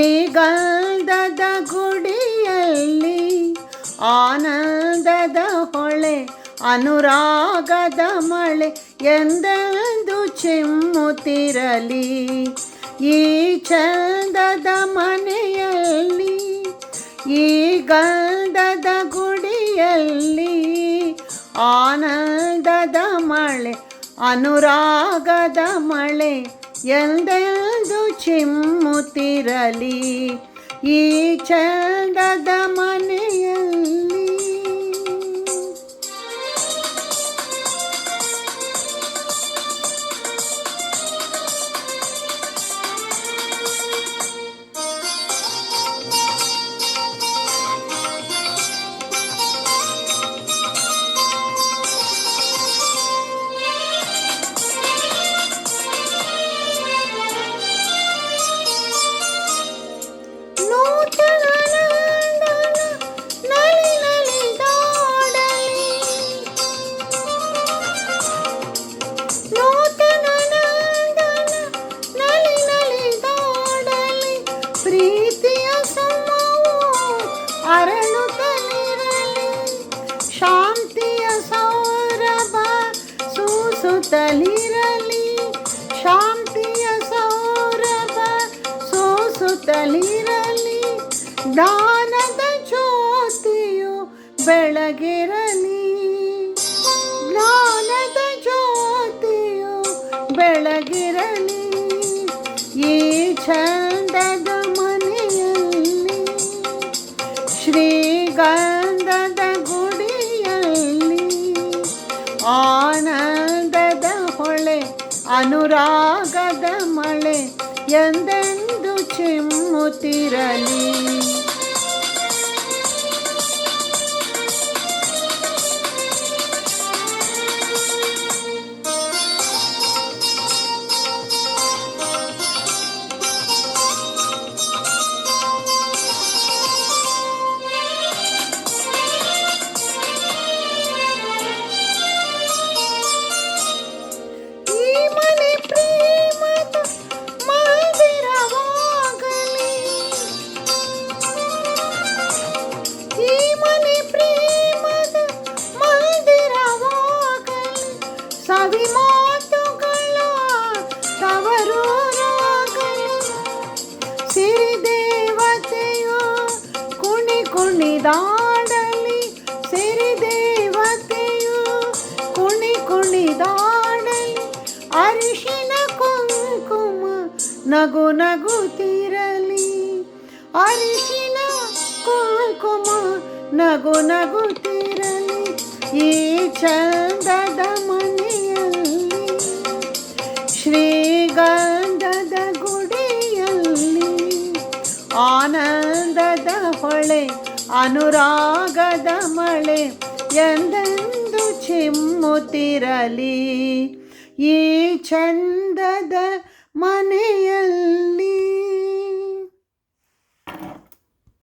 ಶ್ರೀಗಂಧದ ಗುಡಿಯಲ್ಲಿ ಆನಂದದ ಹೊಳೆ, ಅನುರಾಗದ ಮಳೆ ಎಂದೆಂದು ಚಿಮ್ಮುತ್ತಿರಲಿ. ಈ ಚಂದದ ಮನೆಯಲ್ಲಿ, ಈ ಗಂಧದ ಗುಡಿಯಲ್ಲಿ ಆನಂದದ ಮಳೆ, ಅನುರಾಗದ ಮಳೆ ಎಂದೆಂದು ಚಿಮ್ಮುತ್ತಿರಲಿ. ಈ ಚಂದದ ಮನೆಯಲ್ಲಿ. ಪ್ರೀತಿಯ ಸಮವು ಅರಳುತ್ತಲಿರಲಿ, ಶಾಂತಿಯ ಸೌರಭ ಸೂಸುತ್ತಲಿರಲಿ, ಶಾಂತಿಯ ಸೌರಭ ಸೂಸುತ್ತಲಿರಲಿ. ಜ್ಞಾನದ ಜ್ಯೋತಿಯು ಬೆಳಗಿರಲಿ, ಜ್ಞಾನದ ಜ್ಯೋತಿಯು ಬೆಳಗಿರಲಿ. ಈ ಚಂದದ ಮನೆಯಲ್ಲಿ, ಶ್ರೀಗಂಧದ ಗುಡಿಯಲ್ಲಿ ಆನಂದದ ಹೊಳೆ, ಅನುರಾಗದ ಮಳೆ ಎಂದೆಂದು ಚಿಮ್ಮುತ್ತಿರಲಿ. ಸವಿ ಮಾತುಗಳ ತವರೂರಾಗಲಿ, ಸಿರಿದೇವತೆಯು ಕುಣಿ ಕುಣಿದಾಡಲಿ, ಸಿರಿದೇವತೆಯು ಕುಣಿ ಕುಣಿದಾಡಲಿ. ಅರಿಶಿನ ಕುಂಕುಮ ನಗು ನಗುತ್ತಿರಲಿ, ಅರಿಶಿನ ಕುಂಕುಮ ನಗು ನಗುತ್ತಿರಲಿ. ಈ ಚಂದದ ಮನೆಯಲ್ಲಿ, ಶ್ರೀಗಂಧದ ಗುಡಿಯಲ್ಲಿ ಆನಂದದ ಹೊಳೆ, ಅನುರಾಗದ ಮಳೆ ಎಂದೆಂದು ಚಿಮ್ಮುತ್ತಿರಲಿ. ಈ ಚಂದದ ಮನೆಯಲ್ಲಿ.